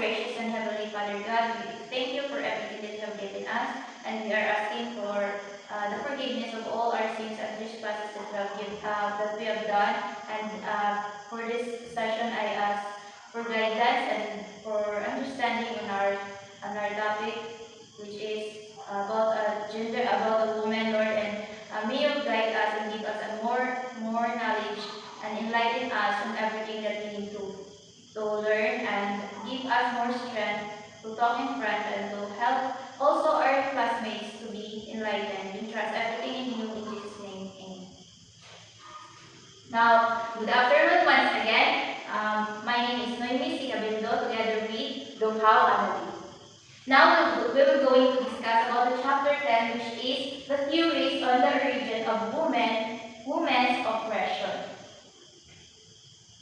gracious and heavenly Father God, we thank you for everything that you have given us, and we are asking for the forgiveness of all our sins and trespasses that we have done. And for this session, I ask for guidance and for understanding on our topic, which is about gender, about a woman, Lord, and may you guide us and give us a more knowledge and enlighten us on everything that we need to learn, and give us more strength to talk in front and to help also our classmates to be enlightened. We trust everything in you, in Jesus' name. Amen. Now, good afternoon once again. My name is Noemi Sicabindo, together with Donghao Anali. Now we will going to discuss about the chapter 10, which is the theories on the origin of women's oppression.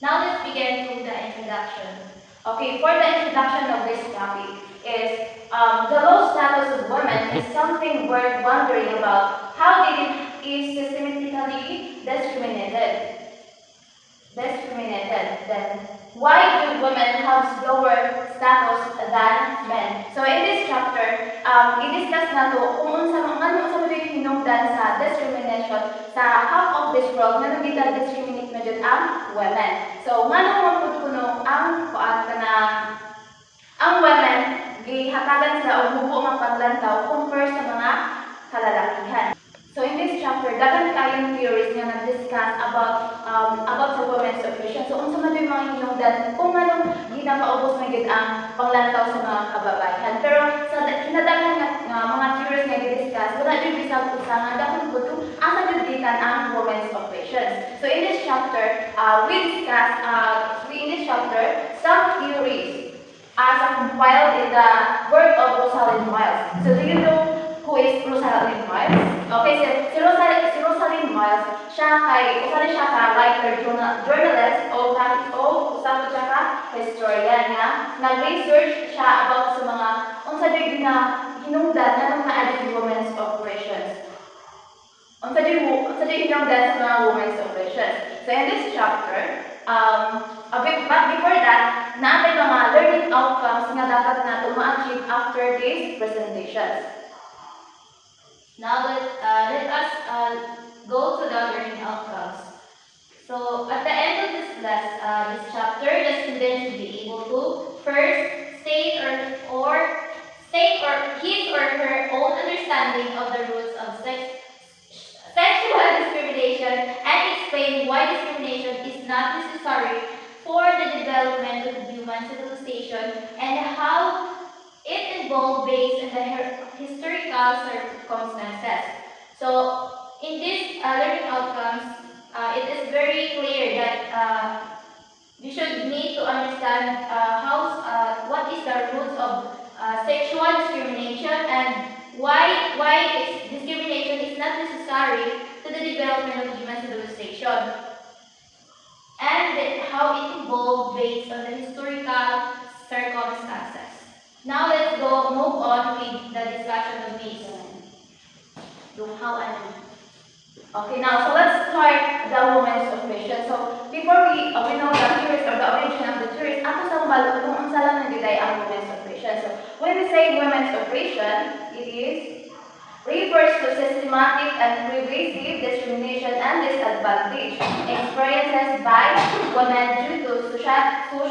Now let's begin to the introduction. Okay, for the introduction of this topic is the low status of women is something worth wondering about. How did it is systematically discriminated? Then why do women have lower status than men? So in this chapter, i-discuss na to kung ano sa mga hinungdan sa discrimination sa half of this world nga nagita discriminate na dyan ang women. So ngano mo kuno ang ang women gihatagan sila og mubo nga paglantaw compare sa mga kalalakihan. So in this chapter, dagan kayong theories nga nag-discuss about sa women's oppression. So unsa man yung mga hinungdan kung anong ginapaubos na gid ang panglantaw sa mga kababaihan. Pero sa kinadagan nga mga theories nga i-discuss, wala din bisag usa nga dapat pud asa jud gikan ang women's oppression. So in this chapter, we discuss some theories as compiled in the work of Rosalind Miles. So do you know who is Rosalind Miles? Okay, si Rosalind Miles, siya ka writer, journalist, o usap siya ka historian nga, nag-research siya about sa mga unsa jud na hinungdan nga naadto women's oppressions. Unsa jud hinungdan sa mga women's oppressions. So in this chapter, but before that, naatay mga learning outcomes nga dapat nato ma-achieve after these presentations. Now let us go to the learning outcomes. So at the end of this chapter, the student should be able to first state his or her own understanding of the roots of sexual discrimination, and explain why discrimination is not necessary for the development of human civilization and how it evolved based on the historical circumstances. So, in these learning outcomes, it is very clear that you should need to understand what is the roots of sexual discrimination and why discrimination is not necessary to the development of human civilization, and how it evolved based on the historical circumstances. Now let's move on with the discussion of this. Okay, now so let's start the women's oppression. So before we know the theories or the origin of the theories, ato sa balot kung unsa lang nagiday ang women's oppression. So when we say women's oppression, it refers to systematic and pervasive discrimination and disadvantage experienced by women due to societal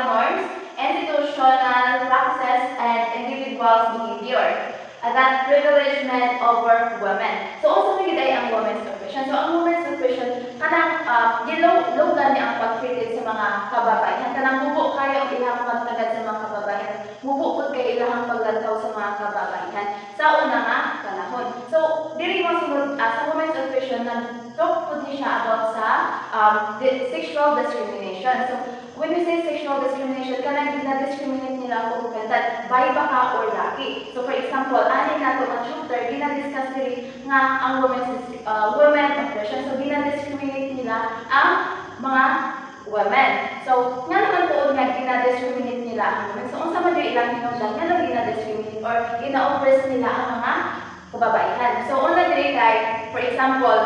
norms, institutional practices, and individuals' behavior that privilege men over women. So also nagiday ang women's oppression. So ang women's oppression kanang gilogan ni ang pag-treated sa mga kababaihan. Kanang mubo kayo ang ilang pagtagad sa mga kababaihan. Mubo pud kay ilang paglantaw sa mga kababaihan sa una nga panahon. So diri mo sa women's oppression nag-talk pud ni siya about sa sexual discrimination. So when we say sexual discrimination, kanang gina-discriminate nila kung that by baka or laki. So for example, ani nato ang shooter, gina-discuss diri nga ang women oppression. So gina-discriminate nila ang mga women. So nga naman tuod nga gina-discriminate nila ang women. So unsa man yung ilang hinungdan nga lang gina-discriminate or gina-oppress nila ang mga kababaihan. So una diri kay for example,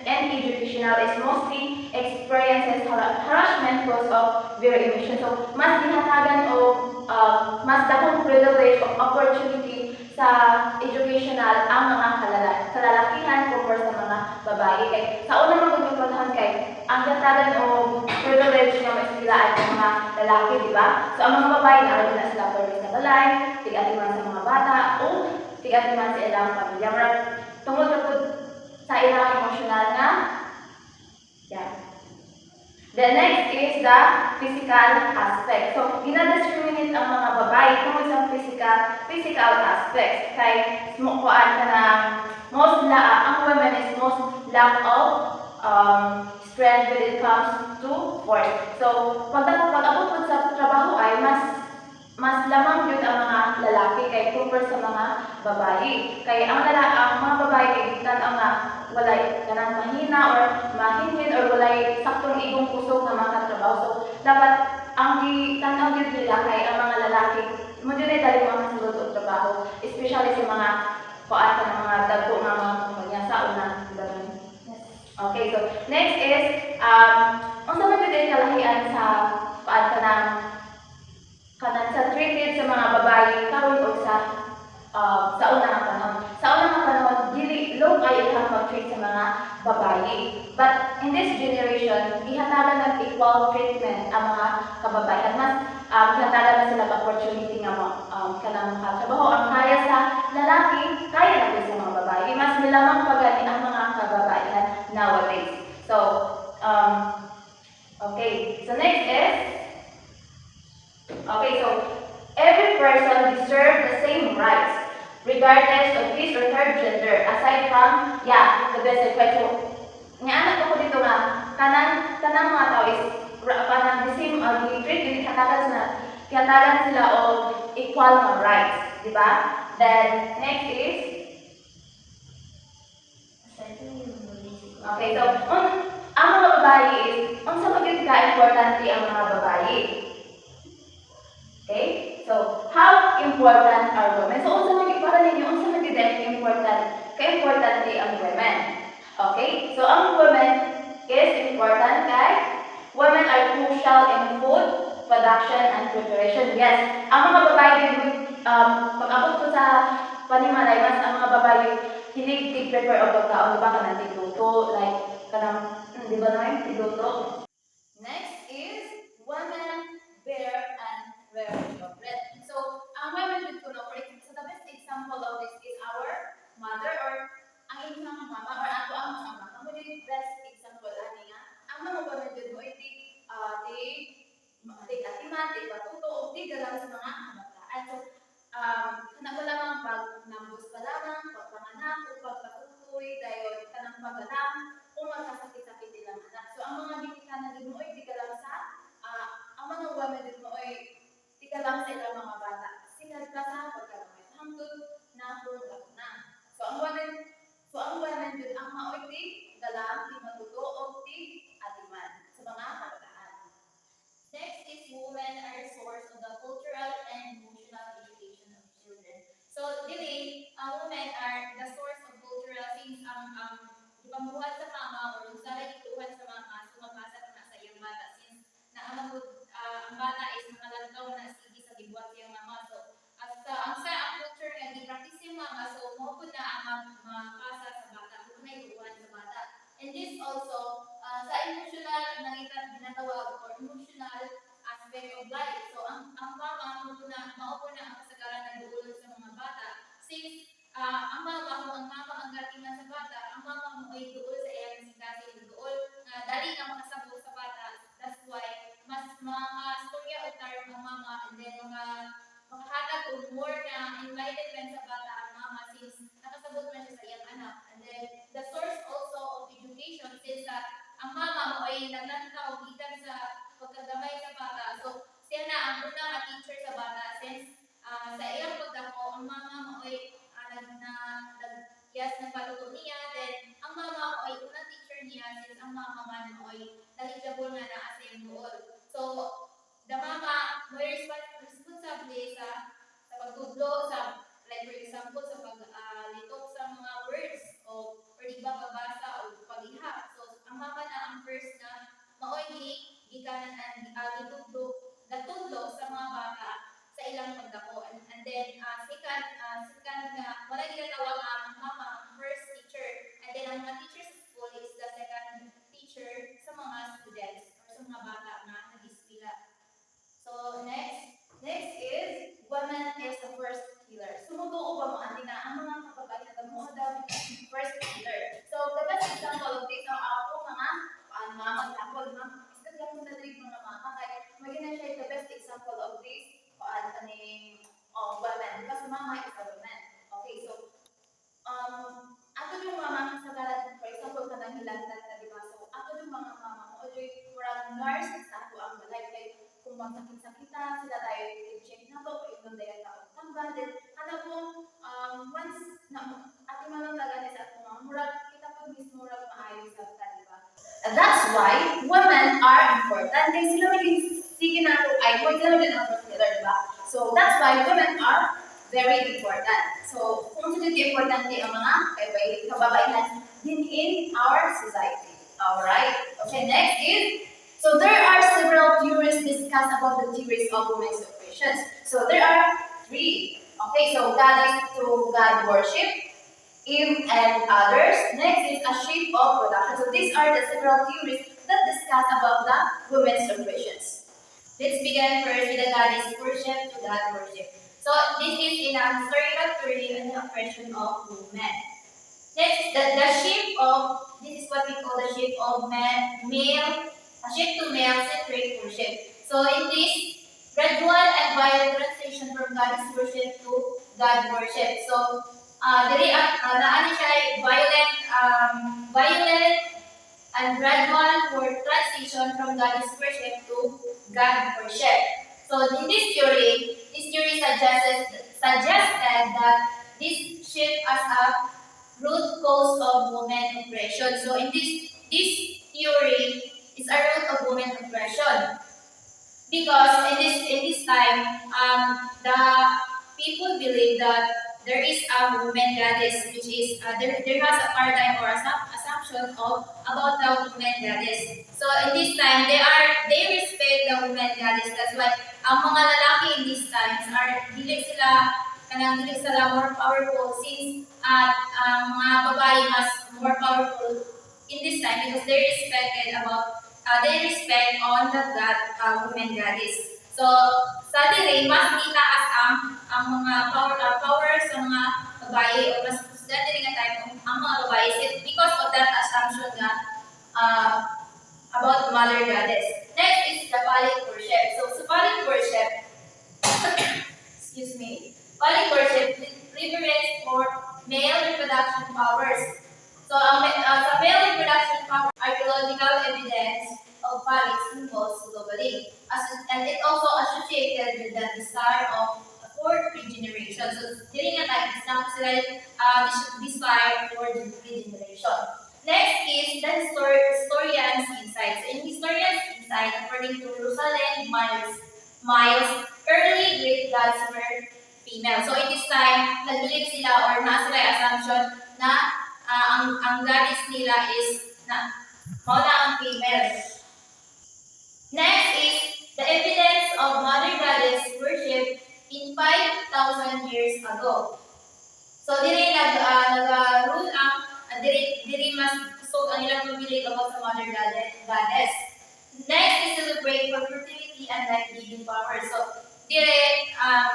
educational is mostly experiences harassment cause of their emission. So, mas dinatagan o mas dakong privilege o opportunity sa educational ang mga kalalakihan compare sa mga babae. Kay sa unang magpapatahan kay ang dinatagan o privilege nga maistilaan ng mga lalaki, di ba? So, ang mga babae naroon na sila permis sa balay, tig-atiman sa mga bata, o tig-atiman sa ilang pamilya. Marag, tungod sa ilang emotional na. Yeah. The next is the physical aspect. So, dinadiscriminate ang mga babae tungkol sa physical aspects. Kay, kuhaan ka na, ang women is most lack of strength when it comes to work. So, pag-abot po sa trabaho ay mas lamang yun ang mga lalaki kay compare sa mga babae. Kaya ang mga babae kay tan-aw nga walay kanang mahina or mahinhin or walay saktong igong kusog nga makatrabaho. So dapat ang tan-aw gyud nila kay ang mga lalaki mo gyud ay dali mga kasulod og trabaho, especially sa mga kuan sa mga dagko nga mga kumpanya sa una, diba? Okay, so next is unsa man gyud ay kalahian sa kuan kanang sa treated sa mga babae karon o sa unang panahon. Sa unang panahon, dili low ay ilang mag-treat sa mga babae. But in this generation, ihatagan ng equal treatment ang mga kababaihan. Mas ihatagan na sila opportunity nga kanang makatrabaho. Ang kaya sa lalaki, kaya na sa mga babae. Mas nilamang pagani ang mga kababaihan nowadays. So, okay. So next is, okay, so every person deserves the same rights regardless of his or her gender, aside from, the best question. Nga anak ko dito nga, kanang mga tao is, kanang the same, treat, kihatagan sila o equal na rights, di ba? Then, next is, okay, so, ang mga babae is, sa magiging ka-importante ang mga babae. Okay? So, how important are women? So, para ninyo, unsa man gid ka-importante ang women. Okay? So, ang women is important kay women are crucial in food production and preparation. Yes, ang mga babae din pag-abot ko sa panimalay, mas ang mga babae hilig prepare og pagkaon, diba kanang tigluto, like kanang di ba naman tigluto. Next is women bear and wear children. So, ang women dito no, so the best example of this is our mother or ang inyong mga mama or ako ang mga mama. Ang best example ani nga ang mga women dito ay atiman, patuto o galang sa mga kabataan. So, kanang lamang pag nambus pa lamang, pagpanganak o pagpatutoy dayon kanang paganak kung magkasakit-sakit nilang anak. So, ang mga binikanan dito ay galang sa ang mga women dito ay lang sa ilang mga bata. Sikat pa sa pagkakamay. Hangtod na kung na. So, ang women dito ang maoy galang, matuto o atiman sa mga kabataan. Next is women are a source of the cultural and emotional education of children. So, dili, women are the source of cultural since pambuhat sa mama o sa ituhan sa mama, sumabasa na sa iyang bata since ang bata is makalantaw na sige sa gibuhat sa iyang mama. So, ang culture nga gi-practice yung mama, so mo po na ang mapasa sa bata, kung na ituhan sa bata. And this also, sa emotional ginatawag or emotional aspect of life. So, ang mama, maupo na ang kasagaran ng duulog sa mga bata. Since, ang mama ang gatingan sa bata, ang mama mo ay duol sa iyang singkasi, duol, dali na makasabot sa bata. That's why, mas mga storya o tarong ang mama, and then makahatag o more na enlightenment sa bata ang mama since nakasabot man siya sa iyang anak. And then, the source also of education since ang mama mo ay naglantaw gikan sa pagkagamay sa bata. So, siya na ang unang teacher sa bata since sa iyang pagdako, ang mama mo ay nagpatuto niya, then ang mama mo ay unang teacher niya since ang mama man mo ay knowledgeable na sa iyang duol. So, the mama may responsable sa pagtudlo sa, like for example, sa paglitok sa mga words o di ba pagbasa o paghihap. So, ang mama na ang first na maoy nurse sa ato ang balay. Kay kung magsakit-sakitan sila tayo i-check na to, kung dayon taon tambal. Then ano po, once na ating malalagan sa ato mga murag, kita po mismo murag maayos sa di ba? That's why women are important. Kaya sila sige na ito ay kung sila mag-offer together, di ba? So that's why women are very important. So kung sila importante ang mga kababaihan din in our society. Alright? Okay, next is, so there are several theories discussed about the theories of women's operations. So there are 3. Okay, so God is to God worship, Eve and others. Next is a shape of production. So these are the several theories that discuss about the women's operations. Let's begin first with the goddess worship to God worship. So this is in a historical theory and the oppression of women. Next, the shape of, this is what we call the shape of male, a shape to male centric worship. So in this, gradual and violent transition from goddess worship to God worship. So naani siya violent and gradual for transition from goddess worship to God worship. So in this theory suggested that this shift as a root cause of women oppression. So in this theory is a root of women oppression because in this time the people believe that there is a woman goddess, which is there has a paradigm or assumption of about the woman goddess. So in this time they respect the woman goddess. That's why ang mga lalaki in these times are dili sila more powerful since mga babae mas more powerful in this time because they respect on the God woman goddess. So sa diri mas itaas ang mga power sa mga babae o mas diri nga time ang mga babae because of that assumption nga about mother goddess. Next is the phallic worship. So sa phallic worship excuse me. Phallic worship reverence for male reproduction powers. So, sa male reproduction power, archaeological evidence of phallic symbols globally, and it also associated with the desire of fourth regeneration. So, dili nga tayo sila desire for regeneration. Next is the historian's insight. So, in historian's insight, according to Rosalind Miles, early Greek gods were female. So in this time, nag-believe sila or na sila assumption na ang goddess nila is na mauna ang female. Next is the evidence of mother goddess worship in 5,000 years ago. So diri nag-rule ang diri mas kusog ang ilang pamilya about sa mother goddess. Next is celebrate for fertility and life-giving power. So dire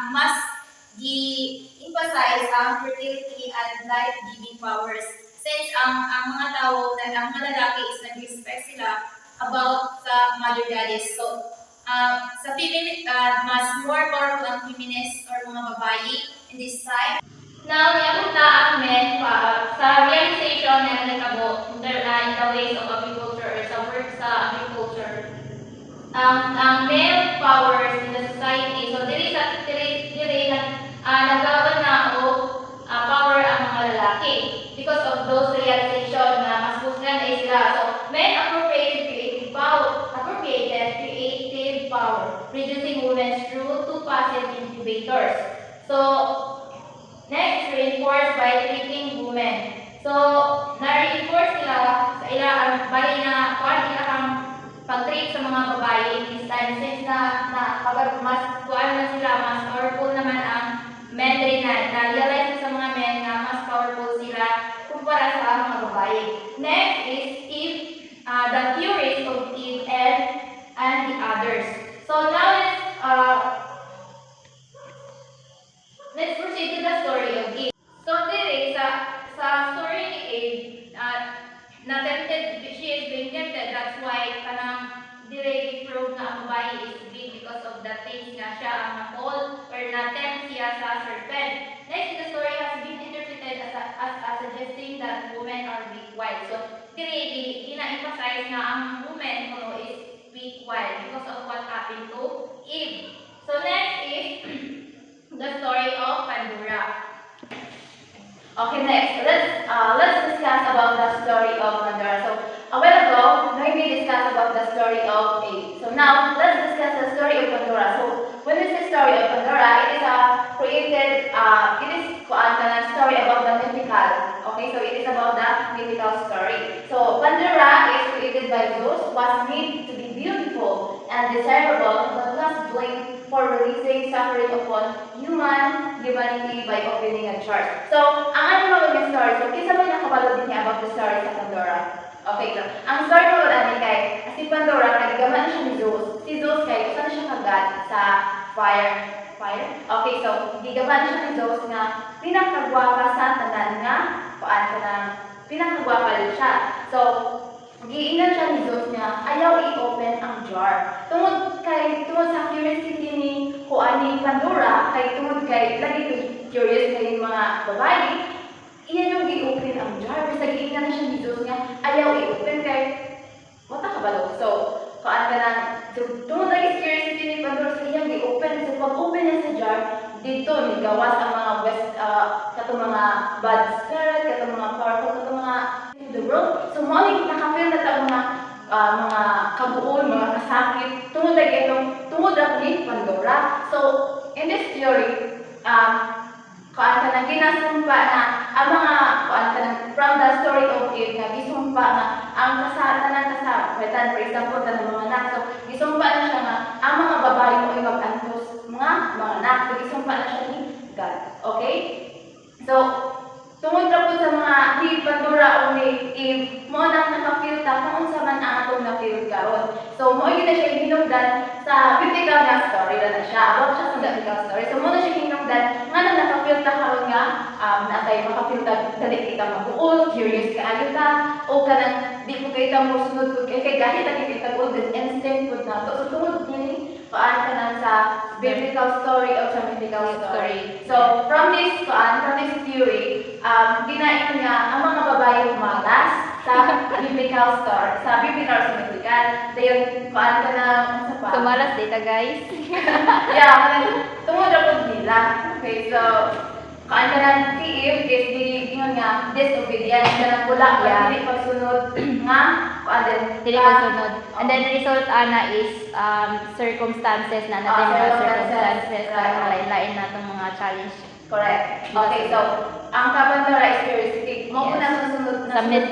mas gi-emphasize ang fertility and life-giving powers since ang mga tao ang mga lalaki is nag-respect sila about sa mother goddess. So sa feminist mas more powerful ang feminist or mga babae in this time. Now, niabot na ang men sa realization na nagkabo in the ways of agriculture or sa work sa agriculture. Ang male powers in the society, so diri nagkaroon na o power ang mga lalaki because of those realization na mas husgan ay sila. So, men appropriated creative power, reducing women's rule to passive incubators. So, next, reinforced by treating women. So, na-reinforce nila sa ilang bali na pag-treat sa mga babae in this time since mas kuan na sila, mas powerful naman ang men rin na-realize sa mga men na mas powerful sila kumpara sa mga babae. Next is the theories of Eve and the others. So now let's proceed to the story of Eve. So diri sa story ni Eve, she is being tempted. That's why kanang diri prove na ang babae is weak because of the things nga siya ang na-call or na-tempt siya sa serpent. Next, the story has been interpreted as suggesting that women are weak. Why? So diri ina-emphasize na ang women is weak. Eve. So next is the story of Pandora. Okay, next, let's discuss about the story of Pandora. So a while ago, Noemi discussed about the story of Eve. So now let's discuss the story of Pandora. So when we say story of Pandora, it is a created, it is a story about the mythical. Okay, so it is about the mythical story. So Pandora is created by Zeus, was made to be beautiful and desirable, but was blamed for releasing suffering upon humanity by opening a church. So, ang ano mga yung story? So, kisa mo nakabalo din niya about the story sa Pandora. Okay, so, ang story mo wala kay, si Pandora, nagigaman siya ni Zeus. Si Zeus kay, saan siya kagad sa fire? Fire? Okay, so, gigaman siya ni Zeus nga, pinakagwapa sa tanan nga, paan ka na, pinakagwapa din siya. So, giingnan siya ni Zeus nga, ayaw i-open ang jar. Tungod sa curiosity ni kuan Pandora, kay tungod kay lagi ko curious kay mga babae, iyan yung i-open ang jar. Basta giingnan na siya ni Zeus nga, ayaw i-open kay mata ka ba daw? So, kuan ka na, tungod lagi curiosity ni Pandora sa iyang i-open. So, pag-open niya sa jar, dito ni gawas ang mga katong mga bad spirit, katong mga powerful, katong mga in the world. So, mali nakafeel na ta mga kabuon, mga kasakit, tungod ako ni Pandora. So, in this theory, kuan ka na ginasumpa na ang mga kuan ka na from the story of Eve nga gisumpa nga ang kasatanan for example kanang mga anak. So, gisumpa na siya nga ang mga babae mo ay mag-antos mga anak. So, gisumpa na siya ni God. Okay? So, tungod ra po sa mga ni Pandora o ni Eve, mo nang naka-feel ta kung unsa man ang atong na-feel karon. So mo gyud na siya hinungdan sa biblical nga story na siya. About siya sa biblical story. So mo na siya hinungdan nga nang naka-feel ta karon nga natay maka-feel ta dali kita mabuol, curious kaayo ta o kanang di po kay ta mo sunod ko kay gahi ta kita golden instinct pud nato. So tungod kini paan ka nang sa biblical story o sa mythical story. So from this theory, ginain nga ang mga babae umagas sa biblical story, sa biblical sa mythical. Dayon paan ka na sa pa. Sumalas data guys. Yeah, tungod ra pud nila. Okay, so paan ka na si Eve is ingon nga disobedience ka nang wala ka dili pagsunod nga paan Dili pagsunod. And then the result ana is circumstances na natin mga circumstances na lain-lain natong mga challenge. Correct. Okay, so ang Pandora is curiosity. Mo po na susunod na Sa myth.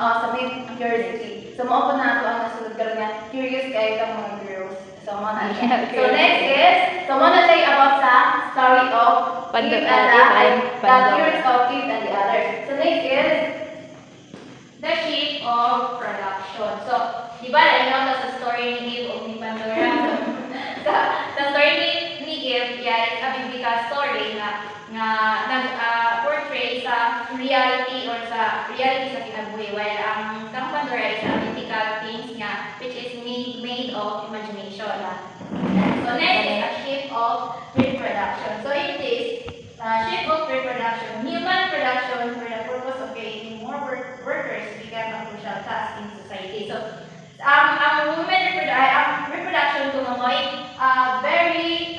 sa myth curiosity. So mo po na ito ang nasunod karon nga curious kay ka mga girls. So mo na siya. So next is mo na siya about sa story of Eve and the curious of Eve and the others. So next is the shape of production. So di ba na sa story ni Eve o ni Pandora? Sa story ni Eve, yan is a biblical story nga nag-portray sa reality or sa kinabuhi, while ang Pandora is a mythical things nga which is made of imagination. So next is a shape of reproduction. So in this shape of reproduction, human production for the purpose of creating more workers became a crucial task in society. So ang women reproduction to mga very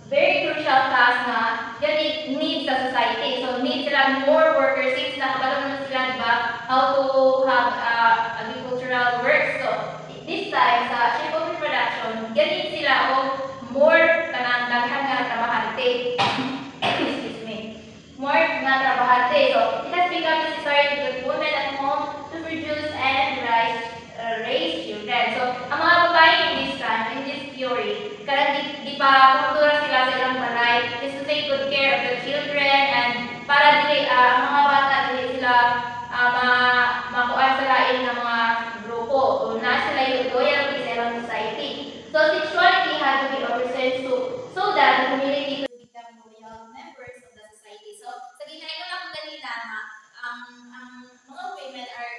very crucial task na yan need sa society. So need sila more workers since nakabalo naman sila, diba, how to have agricultural work. So this time sa shape of reproduction, yan need sila o more kanang daghan nga trabahante. Excuse me. More nga trabahante. So it has become necessary to put women at home to produce and raise children. So ang mga babae in this time, in this theory, karang di pa kultura sila sa ilang balay is to take good care of the children and para dili ang mga bata dili sila makuha sa lain ng mga grupo o na sila yung loyal sa ilang society. So sexuality had to be represented so that the community could become loyal members of the society. So sa ginaino lang kanina nga ang mga women are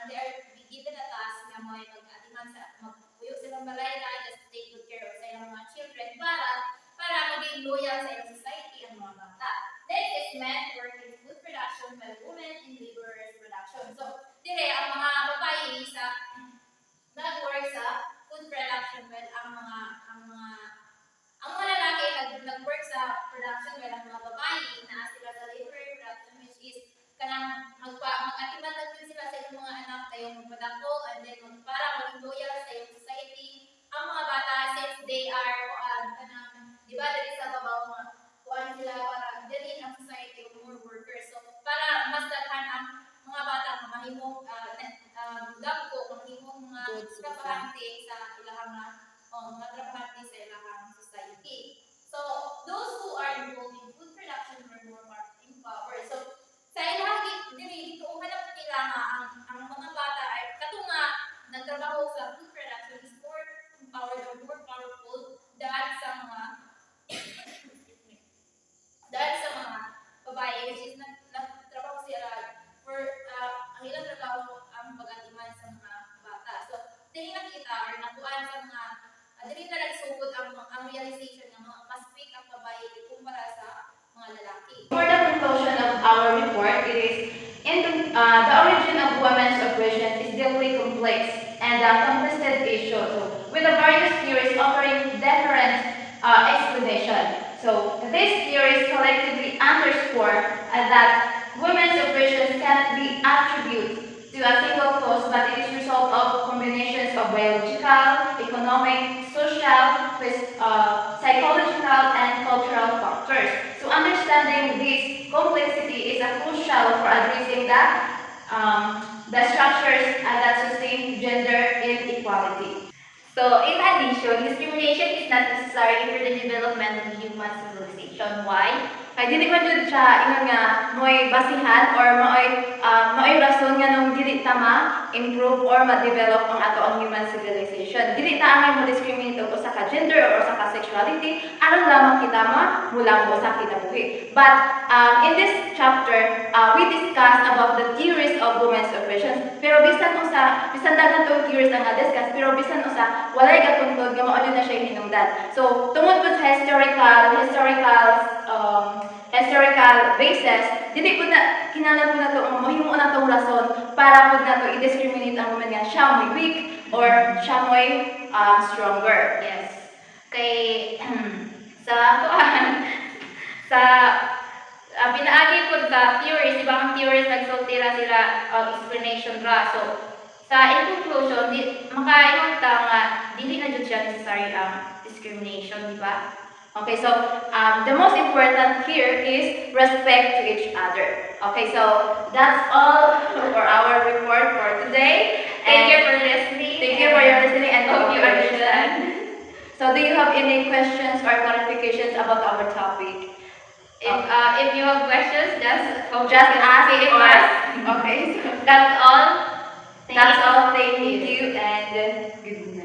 they are given a task na mo mag-atiman sa magpuyo silang balay na just take good care of sa ilang mga children para maging loyal sa ilang society ang mga bata. Next is men work in food production while women in laborers production. So dire ang mga babae sa nag-work sa mag-atiman lang yun sila sa inyong mga anak kayong magpadako and then para maging loyal sa iyong society. Ang mga bata, since they are, di ba, dali sa babaw mga kuan sila para dali ang society of more workers. So, para mas daghan ang mga bata na mahimong dagko, mahimong mga trabahante sa ilahang mga trabahante sa ilahang society. So, those who are involved in food production were more empowered. So, sa ilahang dito, hanap nila nga ang mga bata ay katunga nagtrabaho sa food production is more empowered or more powerful dahil sa mga babae, which is nagtrabaho sila for ang ilang trabaho ang pag-atiman sa mga bata. So, dili nakita or nakuhaan sa mga dili na nagsugod ang realization ng mga mas weak ang babae kumpara sa mga lalaki. For the conclusion of our report, it is the origin of women's oppression is deeply complex and a contested issue, so, with the various theories offering different explanation. So these theories collectively underscore that women's oppression cannot be attributed to a single cause, but it is result of combinations of biological, economic, social, psychological, and cultural factors. So understanding this complexity is crucial for addressing the structures that sustain gender inequality. So, in addition, discrimination is not necessary for the development of human civilization. Why? Kay dili man jud siya ingon nga mo'y basihan or mo'y rason nga nung dili ta ma-improve or ma-develop ang ato ang human civilization. Dili ta angay mo discriminate og usa ka gender or usa ka sexuality aron lamang kita mulang usa kinabuhi. But in this chapter, we discuss about the theories of women's oppression. Pero bisan daghan tong theories ang discuss, pero bisan usa walay gatuntod nga mao na siya hinungdan. So tungod pud sa historical basis, dili pud na kinahanglan pud nato mahimo na tong rason para pud nato i-discriminate ang woman nga siya mo'y weak or siya mo'y stronger. Yes. Kay sa pinaagi po sa theories, ibang theories nagsultira sila explanation ra. So, in conclusion, makaingon ta nga dili na jud siya necessary ang discrimination, di ba? Okay, so the most important here is respect to each other. Okay, so that's all for our report for today. Thank you for listening. Thank you for your listening and hope you cooperation. understand. So, do you have any questions or clarifications about our topic? If you have questions, just Ask it or us. okay. So That's all. that's all. Thank you and good.